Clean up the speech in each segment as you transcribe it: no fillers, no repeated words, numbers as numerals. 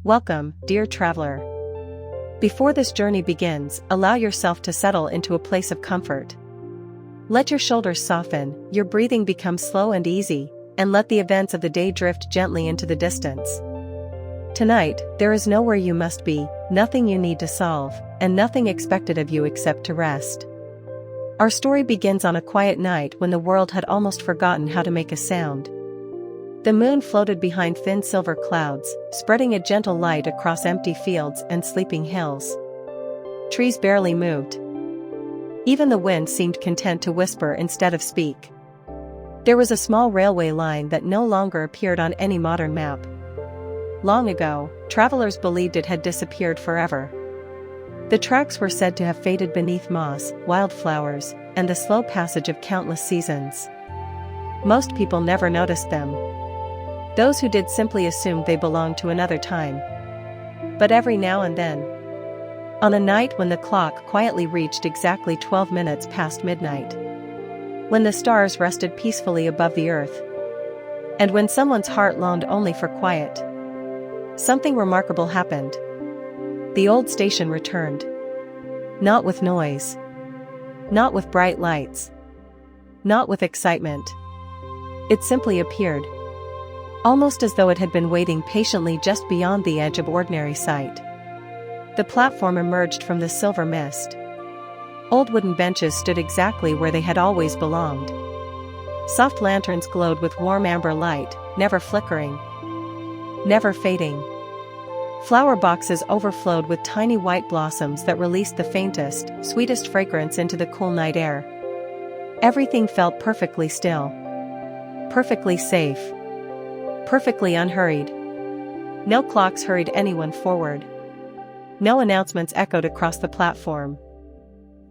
Welcome, dear traveler. Before this journey begins, allow yourself to settle into a place of comfort. Let your shoulders soften, your breathing become slow and easy, and let the events of the day drift gently into the distance. Tonight, there is nowhere you must be, nothing you need to solve, and nothing expected of you except to rest. Our story begins on a quiet night when the world had almost forgotten how to make a sound. The moon floated behind thin silver clouds, spreading a gentle light across empty fields and sleeping hills. Trees barely moved. Even the wind seemed content to whisper instead of speak. There was a small railway line that no longer appeared on any modern map. Long ago, travelers believed it had disappeared forever. The tracks were said to have faded beneath moss, wildflowers, and the slow passage of countless seasons. Most people never noticed them. Those who did simply assumed they belonged to another time. But every now and then, on a night when the clock quietly reached exactly 12 minutes past midnight, when the stars rested peacefully above the earth, and when someone's heart longed only for quiet, something remarkable happened. The old station returned. Not with noise. Not with bright lights. Not with excitement. It simply appeared. Almost as though it had been waiting patiently just beyond the edge of ordinary sight. The platform emerged from the silver mist. Old wooden benches stood exactly where they had always belonged. Soft lanterns glowed with warm amber light, never flickering, never fading. Flower boxes overflowed with tiny white blossoms that released the faintest, sweetest fragrance into the cool night air. Everything felt perfectly still. Perfectly safe. Perfectly unhurried. No clocks hurried anyone forward. No announcements echoed across the platform.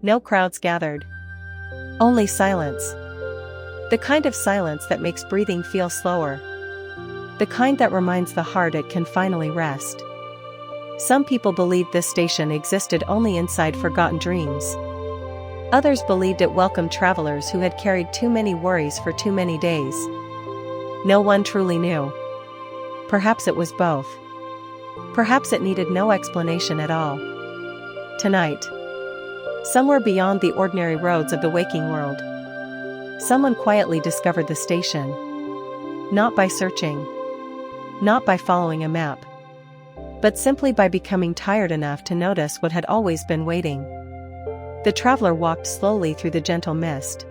No crowds gathered. Only silence. The kind of silence that makes breathing feel slower. The kind that reminds the heart it can finally rest. Some people believed this station existed only inside forgotten dreams. Others believed it welcomed travelers who had carried too many worries for too many days. No one truly knew. Perhaps it was both. Perhaps it needed no explanation at all. Tonight, somewhere beyond the ordinary roads of the waking world, someone quietly discovered the station. Not by searching. Not by following a map. But simply by becoming tired enough to notice what had always been waiting. The traveler walked slowly through the gentle mist.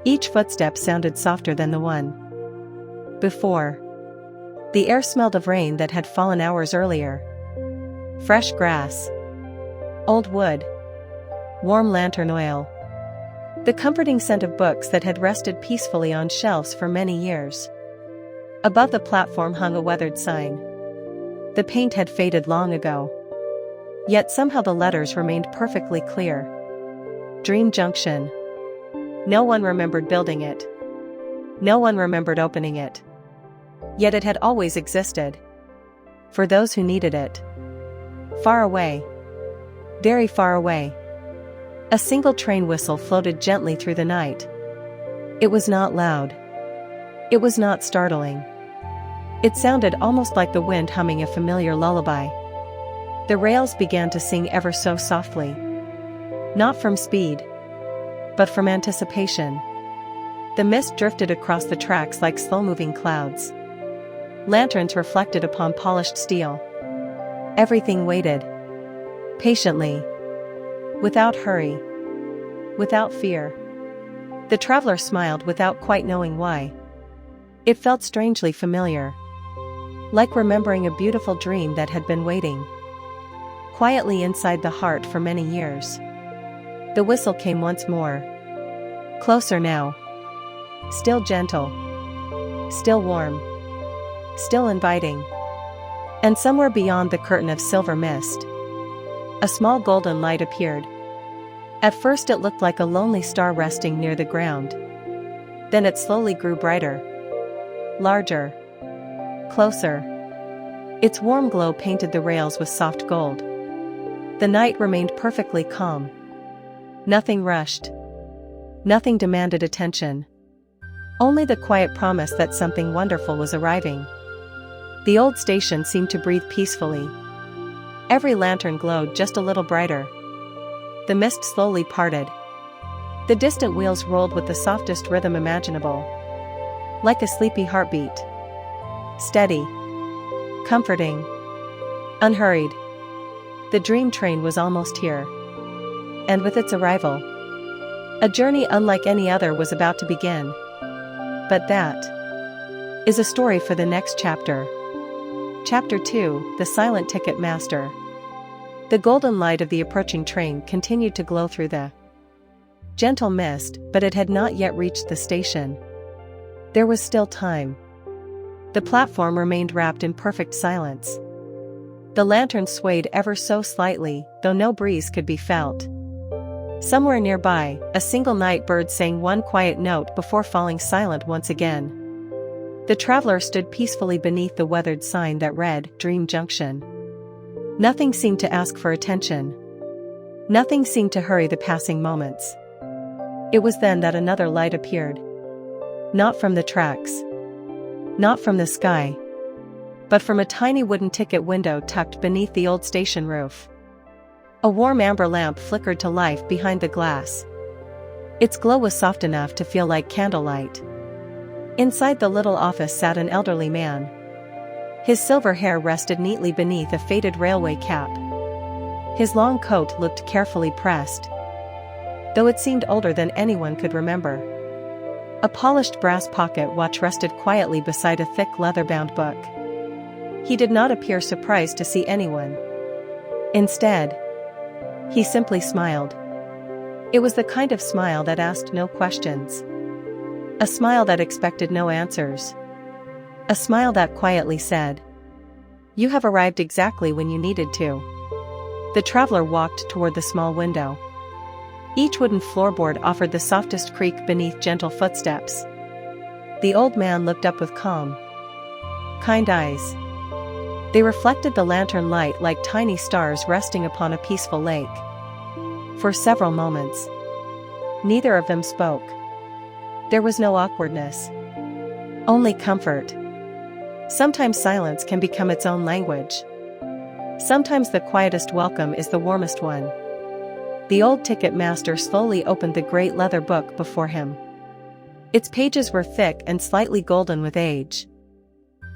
Each footstep sounded softer than the one before. The air smelled of rain that had fallen hours earlier. Fresh grass. Old wood. Warm lantern oil. The comforting scent of books that had rested peacefully on shelves for many years. Above the platform hung a weathered sign. The paint had faded long ago. Yet somehow the letters remained perfectly clear. Dream Junction. No one remembered building it. No one remembered opening it. Yet it had always existed. For those who needed it. Far away. Very far away. A single train whistle floated gently through the night. It was not loud. It was not startling. It sounded almost like the wind humming a familiar lullaby. The rails began to sing ever so softly. Not from speed, but from anticipation. The mist drifted across the tracks like slow-moving clouds. Lanterns reflected upon polished steel. Everything waited. Patiently. Without hurry. Without fear. The traveler smiled without quite knowing why. It felt strangely familiar. Like remembering a beautiful dream that had been waiting quietly inside the heart for many years. The whistle came once more. Closer now. Still gentle. Still warm. Still inviting. And somewhere beyond the curtain of silver mist, a small golden light appeared. At first it looked like a lonely star resting near the ground. Then it slowly grew brighter. Larger. Closer. Its warm glow painted the rails with soft gold. The night remained perfectly calm. Nothing rushed. Nothing demanded attention. Only the quiet promise that something wonderful was arriving. The old station seemed to breathe peacefully. Every lantern glowed just a little brighter. The mist slowly parted. The distant wheels rolled with the softest rhythm imaginable. Like a sleepy heartbeat. Steady. Comforting. Unhurried. The dream train was almost here. And with its arrival, a journey unlike any other was about to begin. But that is a story for the next chapter. Chapter 2, The Silent Ticket Master. The golden light of the approaching train continued to glow through the gentle mist, but it had not yet reached the station. There was still time. The platform remained wrapped in perfect silence. The lantern swayed ever so slightly, though no breeze could be felt. Somewhere nearby, a single night bird sang one quiet note before falling silent once again. The traveler stood peacefully beneath the weathered sign that read, Dream Junction. Nothing seemed to ask for attention. Nothing seemed to hurry the passing moments. It was then that another light appeared. Not from the tracks. Not from the sky. But from a tiny wooden ticket window tucked beneath the old station roof. A warm amber lamp flickered to life behind the glass. Its glow was soft enough to feel like candlelight. Inside the little office sat an elderly man. His silver hair rested neatly beneath a faded railway cap. His long coat looked carefully pressed, though it seemed older than anyone could remember. A polished brass pocket watch rested quietly beside a thick leather-bound book. He did not appear surprised to see anyone. Instead, he simply smiled. It was the kind of smile that asked no questions. A smile that expected no answers. A smile that quietly said, "You have arrived exactly when you needed to." The traveler walked toward the small window. Each wooden floorboard offered the softest creak beneath gentle footsteps. The old man looked up with calm, kind eyes. They reflected the lantern light like tiny stars resting upon a peaceful lake. For several moments, neither of them spoke. There was no awkwardness. Only comfort. Sometimes silence can become its own language. Sometimes the quietest welcome is the warmest one. The old ticket master slowly opened the great leather book before him. Its pages were thick and slightly golden with age.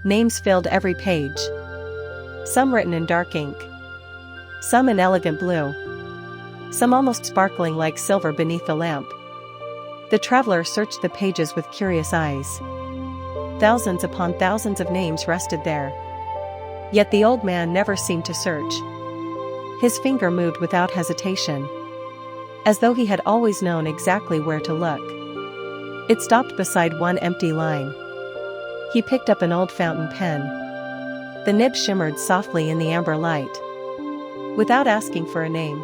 Names filled every page. Some written in dark ink. Some in elegant blue. Some almost sparkling like silver beneath the lamp. The traveler searched the pages with curious eyes. Thousands upon thousands of names rested there. Yet the old man never seemed to search. His finger moved without hesitation, as though he had always known exactly where to look. It stopped beside one empty line. He picked up an old fountain pen. The nib shimmered softly in the amber light. Without asking for a name.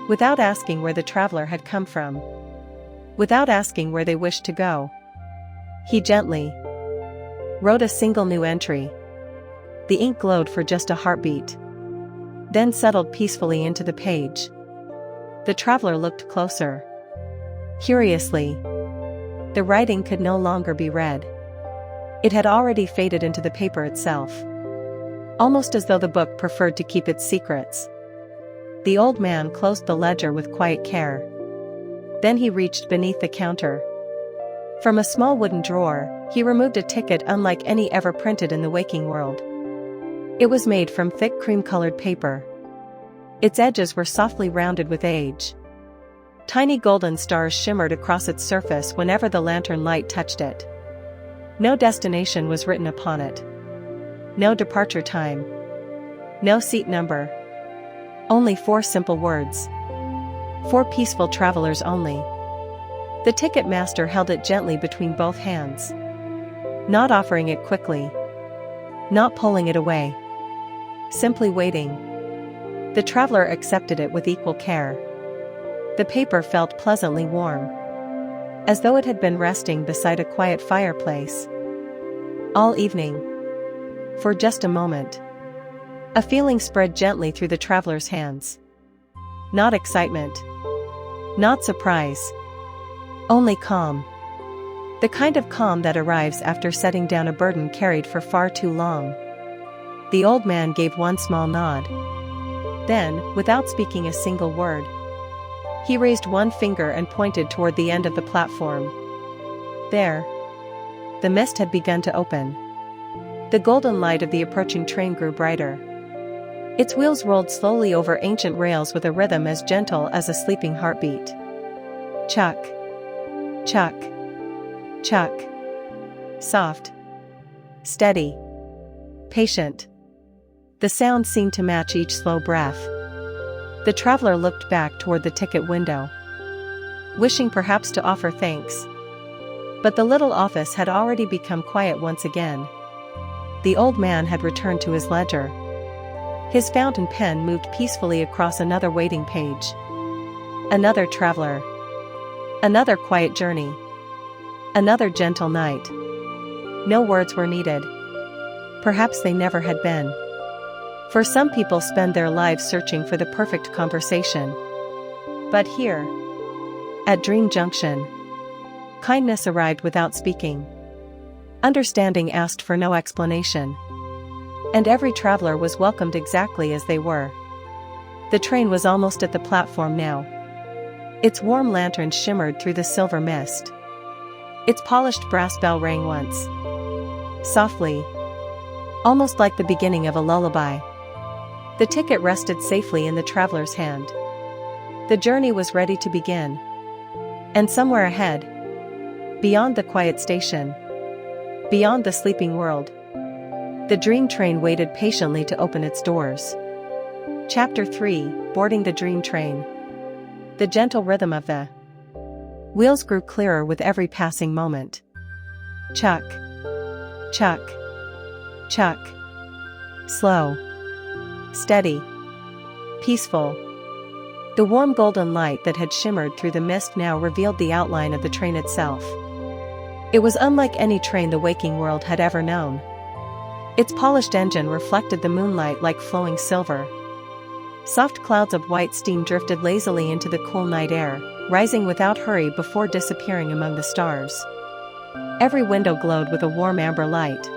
Without asking where the traveler had come from. Without asking where they wished to go. He gently wrote a single new entry. The ink glowed for just a heartbeat, then settled peacefully into the page. The traveler looked closer. Curiously, the writing could no longer be read. It had already faded into the paper itself. Almost as though the book preferred to keep its secrets. The old man closed the ledger with quiet care. Then he reached beneath the counter. From a small wooden drawer, he removed a ticket unlike any ever printed in the waking world. It was made from thick cream-colored paper. Its edges were softly rounded with age. Tiny golden stars shimmered across its surface whenever the lantern light touched it. No destination was written upon it. No departure time. No seat number. Only 4 simple words. 4 peaceful travelers only. The ticket master held it gently between both hands. Not offering it quickly. Not pulling it away. Simply waiting. The traveler accepted it with equal care. The paper felt pleasantly warm, as though it had been resting beside a quiet fireplace all evening. For just a moment, a feeling spread gently through the traveler's hands. Not excitement. Not surprise. Only calm. The kind of calm that arrives after setting down a burden carried for far too long. The old man gave one small nod. Then, without speaking a single word, he raised one finger and pointed toward the end of the platform. There. The mist had begun to open. The golden light of the approaching train grew brighter. Its wheels rolled slowly over ancient rails with a rhythm as gentle as a sleeping heartbeat. Chuck. Chuck. Chuck. Soft. Steady. Patient. The sound seemed to match each slow breath. The traveler looked back toward the ticket window, wishing perhaps to offer thanks. But the little office had already become quiet once again. The old man had returned to his ledger. His fountain pen moved peacefully across another waiting page. Another traveler. Another quiet journey. Another gentle night. No words were needed. Perhaps they never had been. For some people spend their lives searching for the perfect conversation. But here, at Dream Junction, kindness arrived without speaking. Understanding asked for no explanation. And every traveler was welcomed exactly as they were. The train was almost at the platform now. Its warm lanterns shimmered through the silver mist. Its polished brass bell rang once. Softly. Almost like the beginning of a lullaby. The ticket rested safely in the traveler's hand. The journey was ready to begin. And somewhere ahead, beyond the quiet station, beyond the sleeping world, the dream train waited patiently to open its doors. Chapter 3, Boarding the Dream Train. The gentle rhythm of the wheels grew clearer with every passing moment. Chuck. Chuck. Chuck. Slow. Steady. Peaceful. The warm golden light that had shimmered through the mist now revealed the outline of the train itself. It was unlike any train the waking world had ever known. Its polished engine reflected the moonlight like flowing silver. Soft clouds of white steam drifted lazily into the cool night air, rising without hurry before disappearing among the stars. Every window glowed with a warm amber light.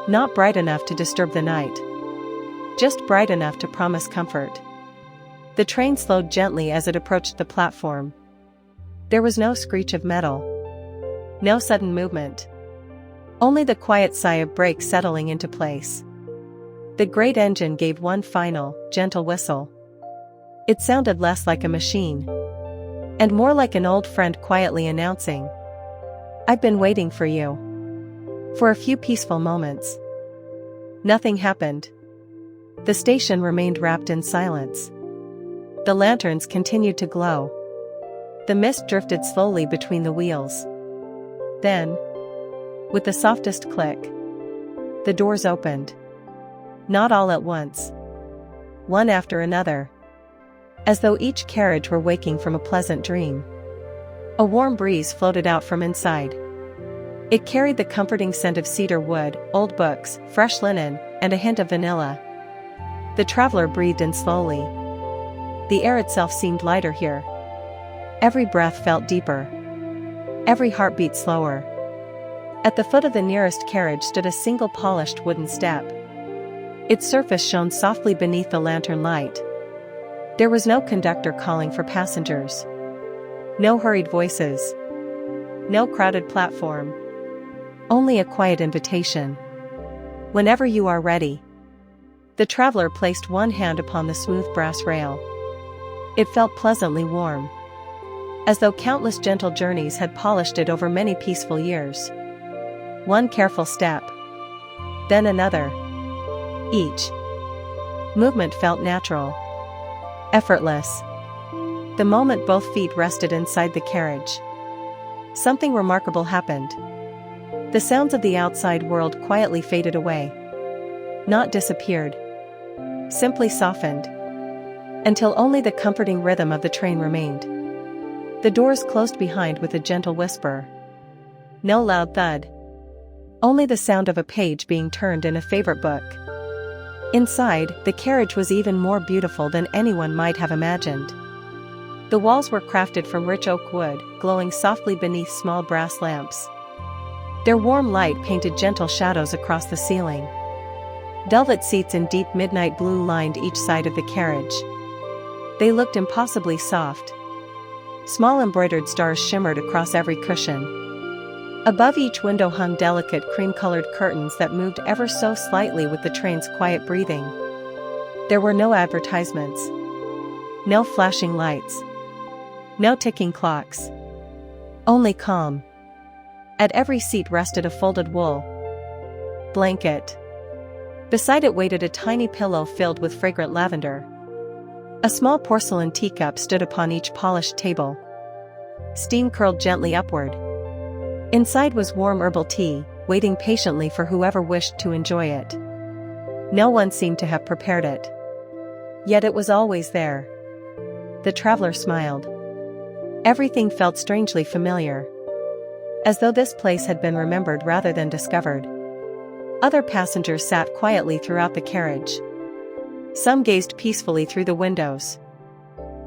Not bright enough to disturb the night. Just bright enough to promise comfort. The train slowed gently as it approached the platform. There was no screech of metal. No sudden movement. Only the quiet sigh of brakes settling into place. The great engine gave one final, gentle whistle. It sounded less like a machine, and more like an old friend quietly announcing, "I've been waiting for you." For a few peaceful moments, nothing happened. The station remained wrapped in silence. The lanterns continued to glow. The mist drifted slowly between the wheels. Then, with the softest click, the doors opened. Not all at once. One after another. As though each carriage were waking from a pleasant dream. A warm breeze floated out from inside. It carried the comforting scent of cedar wood, old books, fresh linen, and a hint of vanilla. The traveler breathed in slowly. The air itself seemed lighter here. Every breath felt deeper. Every heartbeat slower. At the foot of the nearest carriage stood a single polished wooden step. Its surface shone softly beneath the lantern light. There was no conductor calling for passengers. No hurried voices. No crowded platform. Only a quiet invitation. Whenever you are ready. The traveler placed one hand upon the smooth brass rail. It felt pleasantly warm. As though countless gentle journeys had polished it over many peaceful years. One careful step. Then another. Each movement felt natural. Effortless. The moment both feet rested inside the carriage, something remarkable happened. The sounds of the outside world quietly faded away. Not disappeared. Simply softened. Until only the comforting rhythm of the train remained. The doors closed behind with a gentle whisper. No loud thud. Only the sound of a page being turned in a favorite book. Inside, the carriage was even more beautiful than anyone might have imagined. The walls were crafted from rich oak wood, glowing softly beneath small brass lamps. Their warm light painted gentle shadows across the ceiling. Velvet seats in deep midnight blue lined each side of the carriage. They looked impossibly soft. Small embroidered stars shimmered across every cushion. Above each window hung delicate cream-colored curtains that moved ever so slightly with the train's quiet breathing. There were no advertisements. No flashing lights. No ticking clocks. Only calm. At every seat rested a folded wool blanket. Beside it waited a tiny pillow filled with fragrant lavender. A small porcelain teacup stood upon each polished table. Steam curled gently upward. Inside was warm herbal tea, waiting patiently for whoever wished to enjoy it. No one seemed to have prepared it. Yet it was always there. The traveler smiled. Everything felt strangely familiar. As though this place had been remembered rather than discovered. Other passengers sat quietly throughout the carriage. Some gazed peacefully through the windows.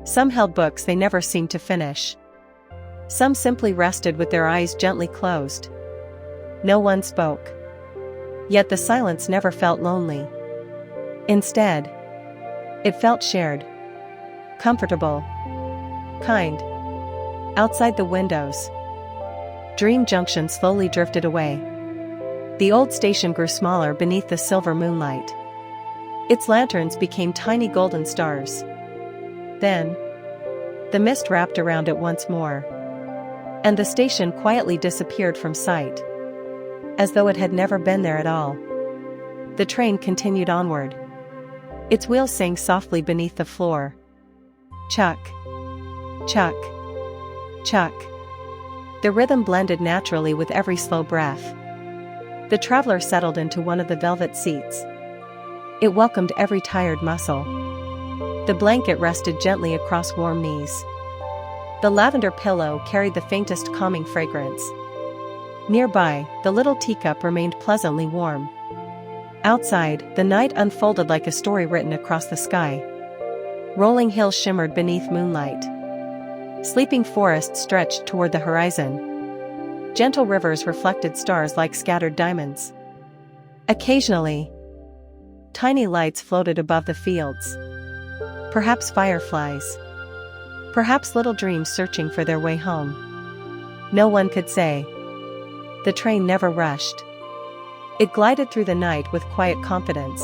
Some held books they never seemed to finish. Some simply rested with their eyes gently closed. No one spoke. Yet the silence never felt lonely. Instead, it felt shared. Comfortable. Kind. Outside the windows, Dream Junction slowly drifted away. The old station grew smaller beneath the silver moonlight. Its lanterns became tiny golden stars. Then, the mist wrapped around it once more. And the station quietly disappeared from sight. As though it had never been there at all. The train continued onward. Its wheels sang softly beneath the floor. Chuck. Chuck. Chuck. The rhythm blended naturally with every slow breath. The traveler settled into one of the velvet seats. It welcomed every tired muscle. The blanket rested gently across warm knees. The lavender pillow carried the faintest calming fragrance. Nearby, the little teacup remained pleasantly warm. Outside, the night unfolded like a story written across the sky. Rolling hills shimmered beneath moonlight. Sleeping forests stretched toward the horizon. Gentle rivers reflected stars like scattered diamonds. Occasionally, tiny lights floated above the fields. Perhaps fireflies. Perhaps little dreams searching for their way home. No one could say. The train never rushed. It glided through the night with quiet confidence.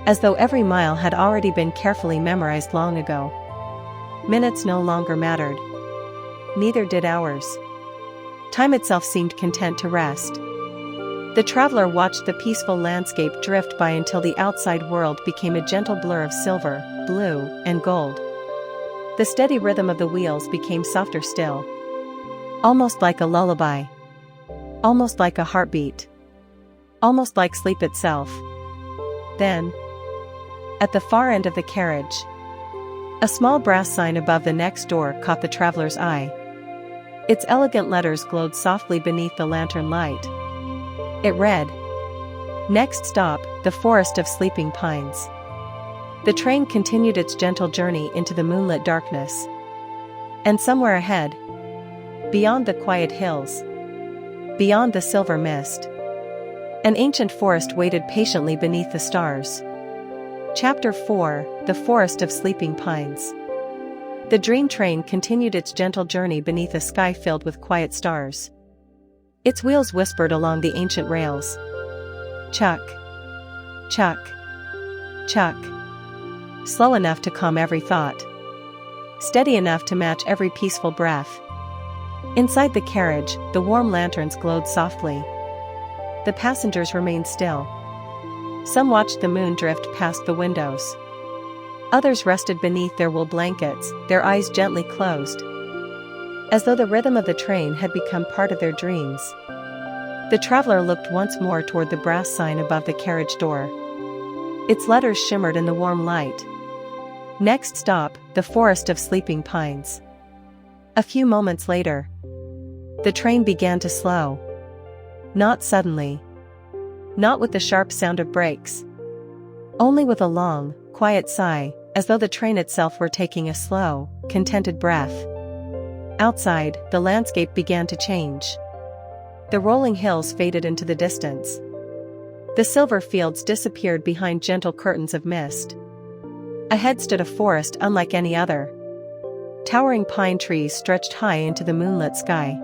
As though every mile had already been carefully memorized long ago. Minutes no longer mattered. Neither did hours. Time itself seemed content to rest. The traveler watched the peaceful landscape drift by until the outside world became a gentle blur of silver, blue, and gold. The steady rhythm of the wheels became softer still. Almost like a lullaby. Almost like a heartbeat. Almost like sleep itself. Then, at the far end of the carriage, a small brass sign above the next door caught the traveler's eye. Its elegant letters glowed softly beneath the lantern light. It read, "Next stop, the Forest of Sleeping Pines." The train continued its gentle journey into the moonlit darkness. And somewhere ahead, beyond the quiet hills, beyond the silver mist, an ancient forest waited patiently beneath the stars. Chapter 4: The Forest of Sleeping Pines. The dream train continued its gentle journey beneath a sky filled with quiet stars. Its wheels whispered along the ancient rails. Chuck. Chuck. Chuck. Slow enough to calm every thought. Steady enough to match every peaceful breath. Inside the carriage, the warm lanterns glowed softly. The passengers remained still. Some watched the moon drift past the windows. Others rested beneath their wool blankets, their eyes gently closed. As though the rhythm of the train had become part of their dreams. The traveler looked once more toward the brass sign above the carriage door. Its letters shimmered in the warm light. Next stop, the Forest of Sleeping Pines. A few moments later, the train began to slow. Not suddenly. Not with the sharp sound of brakes. Only with a long, quiet sigh, as though the train itself were taking a slow, contented breath. Outside, the landscape began to change. The rolling hills faded into the distance. The silver fields disappeared behind gentle curtains of mist. Ahead stood a forest unlike any other. Towering pine trees stretched high into the moonlit sky.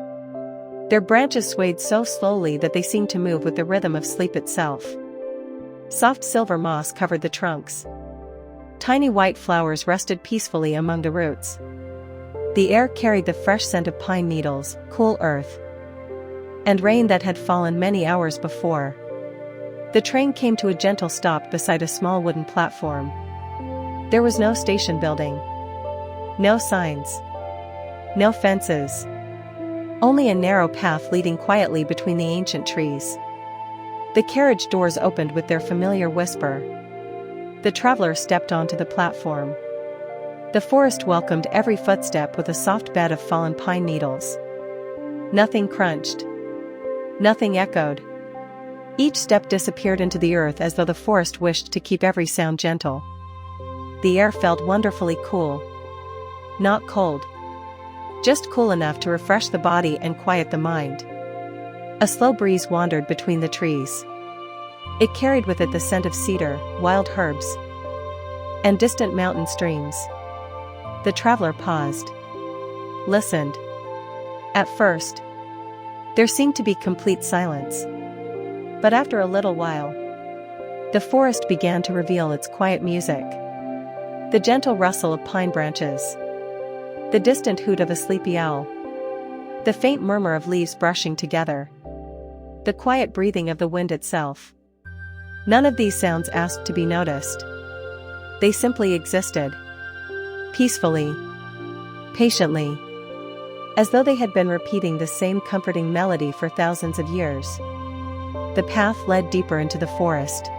Their branches swayed so slowly that they seemed to move with the rhythm of sleep itself. Soft silver moss covered the trunks. Tiny white flowers rested peacefully among the roots. The air carried the fresh scent of pine needles, cool earth, and rain that had fallen many hours before. The train came to a gentle stop beside a small wooden platform. There was no station building. No signs. No fences. Only a narrow path leading quietly between the ancient trees. The carriage doors opened with their familiar whisper. The traveler stepped onto the platform. The forest welcomed every footstep with a soft bed of fallen pine needles. Nothing crunched. Nothing echoed. Each step disappeared into the earth as though the forest wished to keep every sound gentle. The air felt wonderfully cool. Not cold. Just cool enough to refresh the body and quiet the mind. A slow breeze wandered between the trees. It carried with it the scent of cedar, wild herbs, and distant mountain streams. The traveler paused. Listened. At first, there seemed to be complete silence. But after a little while, the forest began to reveal its quiet music. The gentle rustle of pine branches. The distant hoot of a sleepy owl. The faint murmur of leaves brushing together. The quiet breathing of the wind itself. None of these sounds asked to be noticed. They simply existed. Peacefully. Patiently. As though they had been repeating the same comforting melody for thousands of years. The path led deeper into the forest.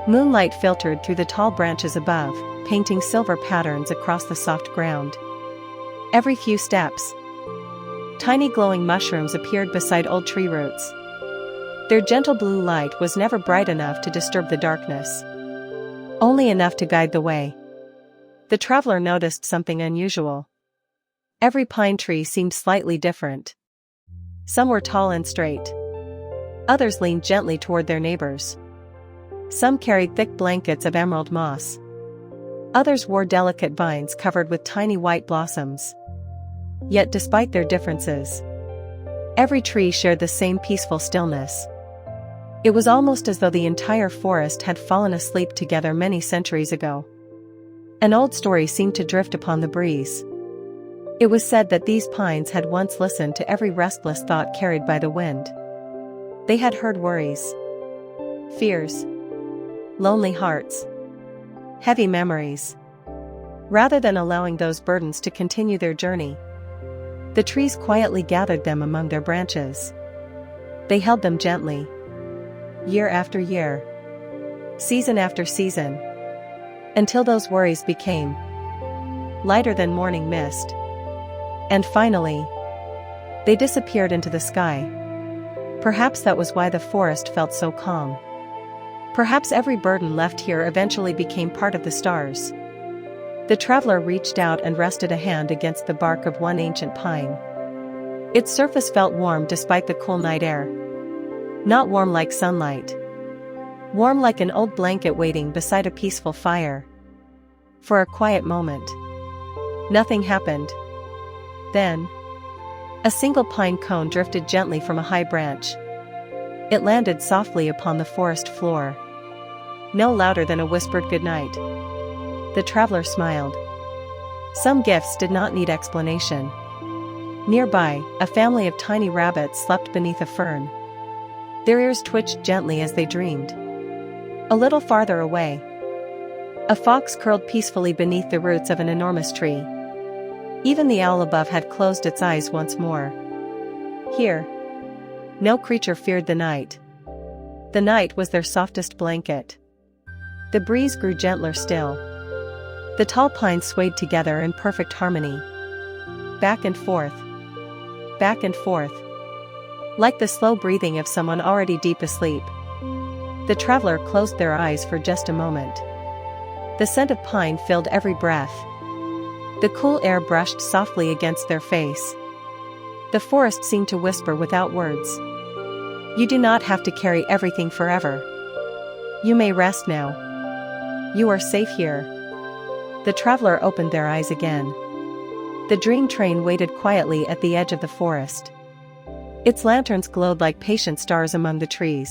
Moonlight filtered through the tall branches above, painting silver patterns across the soft ground. Every few steps, tiny glowing mushrooms appeared beside old tree roots. Their gentle blue light was never bright enough to disturb the darkness. Only enough to guide the way. The traveler noticed something unusual. Every pine tree seemed slightly different. Some were tall and straight. Others leaned gently toward their neighbors. Some carried thick blankets of emerald moss. Others wore delicate vines covered with tiny white blossoms. Yet despite their differences, every tree shared the same peaceful stillness. It was almost as though the entire forest had fallen asleep together many centuries ago. An old story seemed to drift upon the breeze. It was said that these pines had once listened to every restless thought carried by the wind. They had heard worries, fears, lonely hearts, heavy memories. Rather than allowing those burdens to continue their journey, the trees quietly gathered them among their branches. They held them gently. Year after year. Season after season. Until those worries became lighter than morning mist. And finally, they disappeared into the sky. Perhaps that was why the forest felt so calm. Perhaps every burden left here eventually became part of the stars. The traveler reached out and rested a hand against the bark of one ancient pine. Its surface felt warm despite the cool night air. Not warm like sunlight. Warm like an old blanket waiting beside a peaceful fire. For a quiet moment, nothing happened. Then, a single pine cone drifted gently from a high branch. It landed softly upon the forest floor. No louder than a whispered goodnight. The traveler smiled. Some gifts did not need explanation. Nearby, a family of tiny rabbits slept beneath a fern. Their ears twitched gently as they dreamed. A little farther away, a fox curled peacefully beneath the roots of an enormous tree. Even the owl above had closed its eyes once more. Here, no creature feared the night. The night was their softest blanket. The breeze grew gentler still. The tall pines swayed together in perfect harmony. Back and forth. Back and forth. Like the slow breathing of someone already deep asleep. The traveler closed their eyes for just a moment. The scent of pine filled every breath. The cool air brushed softly against their face. The forest seemed to whisper without words. You do not have to carry everything forever. You may rest now. You are safe here. The traveler opened their eyes again. The dream train waited quietly at the edge of the forest. Its lanterns glowed like patient stars among the trees.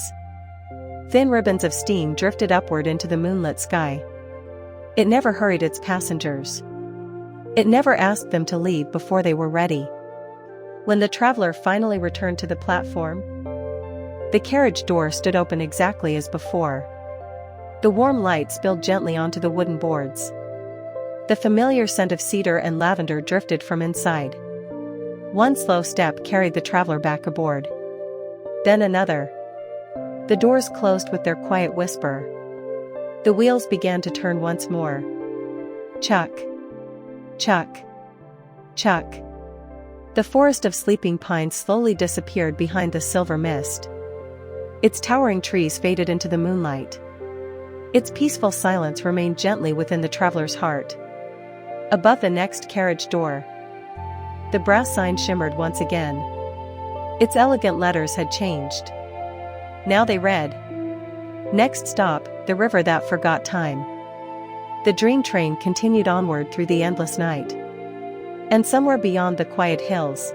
Thin ribbons of steam drifted upward into the moonlit sky. It never hurried its passengers. It never asked them to leave before they were ready. When the traveler finally returned to the platform, the carriage door stood open exactly as before. The warm light spilled gently onto the wooden boards. The familiar scent of cedar and lavender drifted from inside. One slow step carried the traveler back aboard. Then another. The doors closed with their quiet whisper. The wheels began to turn once more. Chuck. Chuck. Chuck. The forest of sleeping pines slowly disappeared behind the silver mist. Its towering trees faded into the moonlight. Its peaceful silence remained gently within the traveler's heart. Above the next carriage door, the brass sign shimmered once again. Its elegant letters had changed. Now they read, "Next stop, the river that forgot time." The dream train continued onward through the endless night. And somewhere beyond the quiet hills,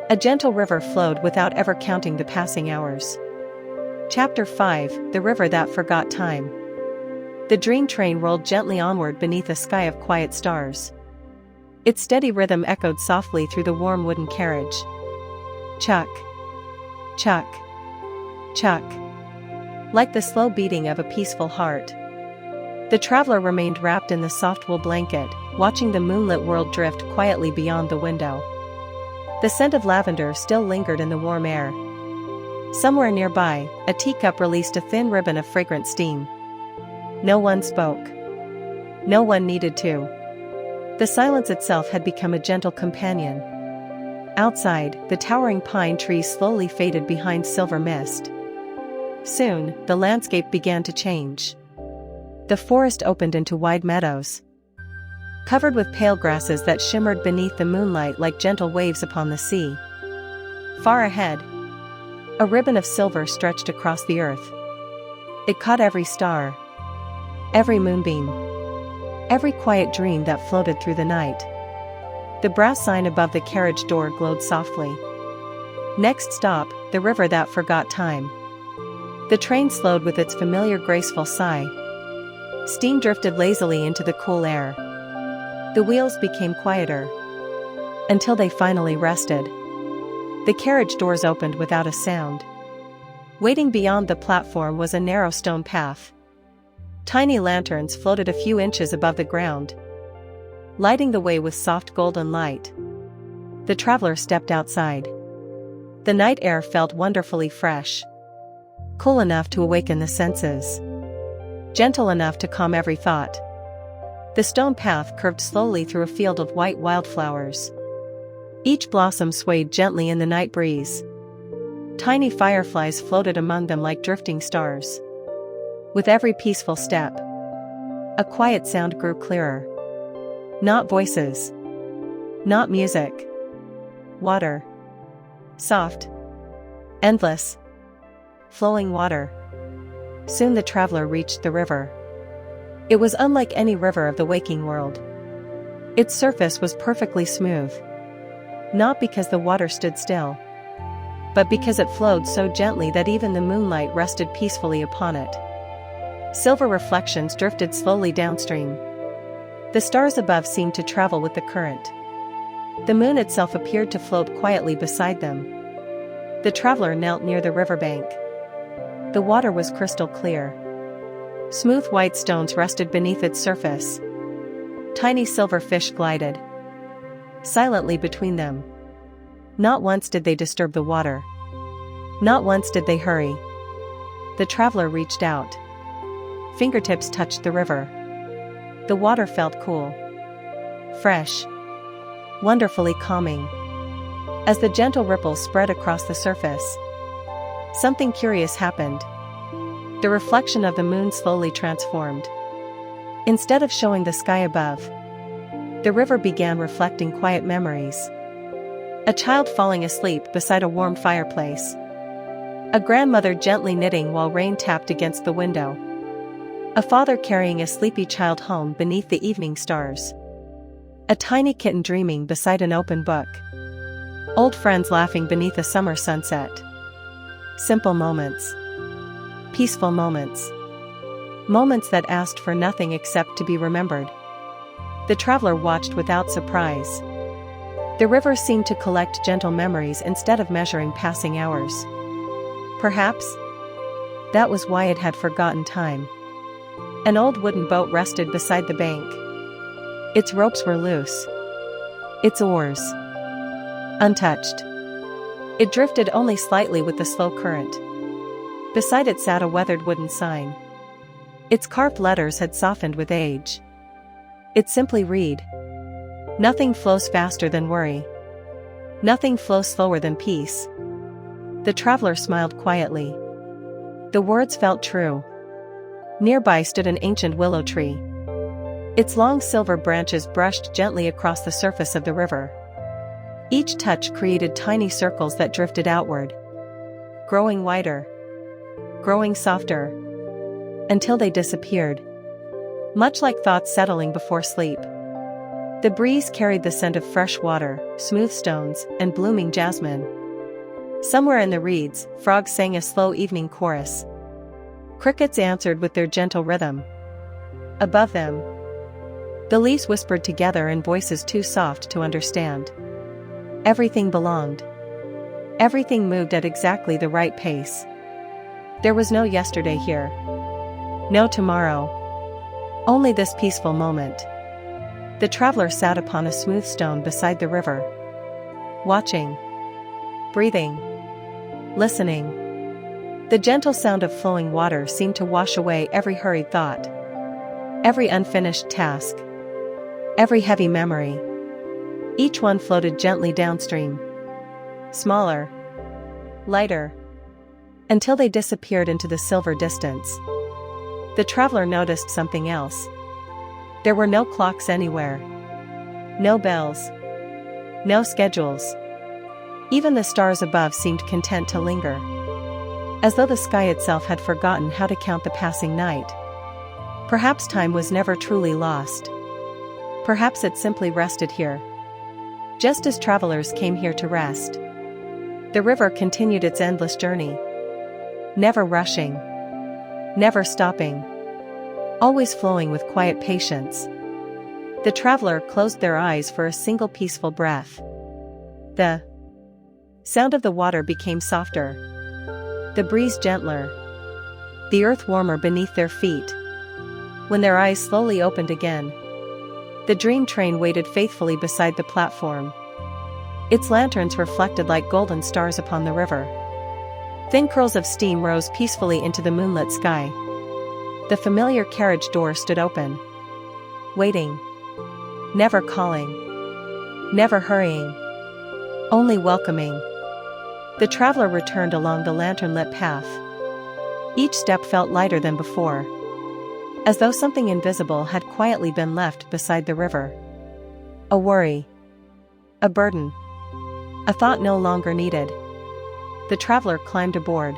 a gentle river flowed without ever counting the passing hours. Chapter 5: The River That Forgot Time. The dream train rolled gently onward beneath a sky of quiet stars. Its steady rhythm echoed softly through the warm wooden carriage. Chuck. Chuck. Chuck. Like the slow beating of a peaceful heart. The traveler remained wrapped in the soft wool blanket, watching the moonlit world drift quietly beyond the window. The scent of lavender still lingered in the warm air. Somewhere nearby, a teacup released a thin ribbon of fragrant steam. No one spoke. No one needed to. The silence itself had become a gentle companion. Outside, the towering pine trees slowly faded behind silver mist. Soon, the landscape began to change. The forest opened into wide meadows, covered with pale grasses that shimmered beneath the moonlight like gentle waves upon the sea. Far ahead, a ribbon of silver stretched across the earth. It caught every star, every moonbeam, every quiet dream that floated through the night. The brass sign above the carriage door glowed softly. Next stop, the river that forgot time. The train slowed with its familiar graceful sigh. Steam drifted lazily into the cool air. The wheels became quieter, until they finally rested. The carriage doors opened without a sound. Waiting beyond the platform was a narrow stone path. Tiny lanterns floated a few inches above the ground, lighting the way with soft golden light. The traveler stepped outside. The night air felt wonderfully fresh, cool enough to awaken the senses, gentle enough to calm every thought. The stone path curved slowly through a field of white wildflowers. Each blossom swayed gently in the night breeze. Tiny fireflies floated among them like drifting stars. With every peaceful step, a quiet sound grew clearer. Not voices, not music. Water. Soft. Endless. Flowing water. Soon the traveler reached the river. It was unlike any river of the waking world. Its surface was perfectly smooth. Not because the water stood still, but because it flowed so gently that even the moonlight rested peacefully upon it. Silver reflections drifted slowly downstream. The stars above seemed to travel with the current. The moon itself appeared to float quietly beside them. The traveler knelt near the riverbank. The water was crystal clear. Smooth white stones rested beneath its surface. Tiny silver fish glided silently between them. Not once did they disturb the water. Not once did they hurry. The traveler reached out. Fingertips touched the river. The water felt cool, fresh, wonderfully calming. As the gentle ripples spread across the surface, something curious happened. The reflection of the moon slowly transformed. Instead of showing the sky above, the river began reflecting quiet memories. A child falling asleep beside a warm fireplace. A grandmother gently knitting while rain tapped against the window. A father carrying a sleepy child home beneath the evening stars. A tiny kitten dreaming beside an open book. Old friends laughing beneath a summer sunset. Simple moments. Peaceful moments. Moments that asked for nothing except to be remembered. The traveler watched without surprise. The river seemed to collect gentle memories instead of measuring passing hours. Perhaps that was why it had forgotten time. An old wooden boat rested beside the bank. Its ropes were loose. Its oars untouched. It drifted only slightly with the slow current. Beside it sat a weathered wooden sign. Its carved letters had softened with age. It simply read, "Nothing flows faster than worry. Nothing flows slower than peace." The traveler smiled quietly. The words felt true. Nearby stood an ancient willow tree. Its long silver branches brushed gently across the surface of the river. Each touch created tiny circles that drifted outward, growing wider, growing softer, until they disappeared. Much like thoughts settling before sleep. The breeze carried the scent of fresh water, smooth stones, and blooming jasmine. Somewhere in the reeds, frogs sang a slow evening chorus. Crickets answered with their gentle rhythm. Above them, the leaves whispered together in voices too soft to understand. Everything belonged. Everything moved at exactly the right pace. There was no yesterday here. No tomorrow. Only this peaceful moment. The traveler sat upon a smooth stone beside the river. Watching. Breathing. Listening. The gentle sound of flowing water seemed to wash away every hurried thought. Every unfinished task. Every heavy memory. Each one floated gently downstream. Smaller. Lighter. Until they disappeared into the silver distance. The traveler noticed something else. There were no clocks anywhere. No bells. No schedules. Even the stars above seemed content to linger. As though the sky itself had forgotten how to count the passing night. Perhaps time was never truly lost. Perhaps it simply rested here. Just as travelers came here to rest. The river continued its endless journey. Never rushing. Never stopping. Always flowing with quiet patience. The traveler closed their eyes for a single peaceful breath. The sound of the water became softer. The breeze gentler. The earth warmer beneath their feet. When their eyes slowly opened again, the dream train waited faithfully beside the platform. Its lanterns reflected like golden stars upon the river. Thin curls of steam rose peacefully into the moonlit sky. The familiar carriage door stood open. Waiting. Never calling. Never hurrying. Only welcoming. The traveler returned along the lantern-lit path. Each step felt lighter than before. As though something invisible had quietly been left beside the river. A worry. A burden. A thought no longer needed. The traveler climbed aboard.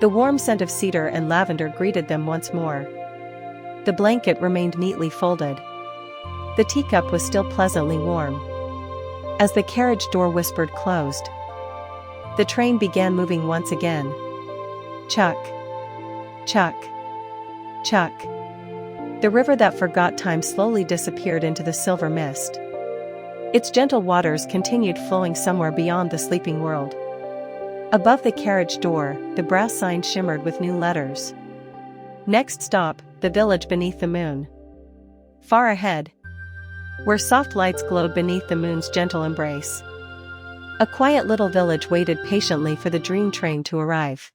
The warm scent of cedar and lavender greeted them once more. The blanket remained neatly folded. The teacup was still pleasantly warm. As the carriage door whispered closed, the train began moving once again. Chuck. Chuck. Chuck. The river that forgot time slowly disappeared into the silver mist. Its gentle waters continued flowing somewhere beyond the sleeping world. Above the carriage door, the brass sign shimmered with new letters. Next stop, the village beneath the moon. Far ahead, where soft lights glowed beneath the moon's gentle embrace. A quiet little village waited patiently for the dream train to arrive.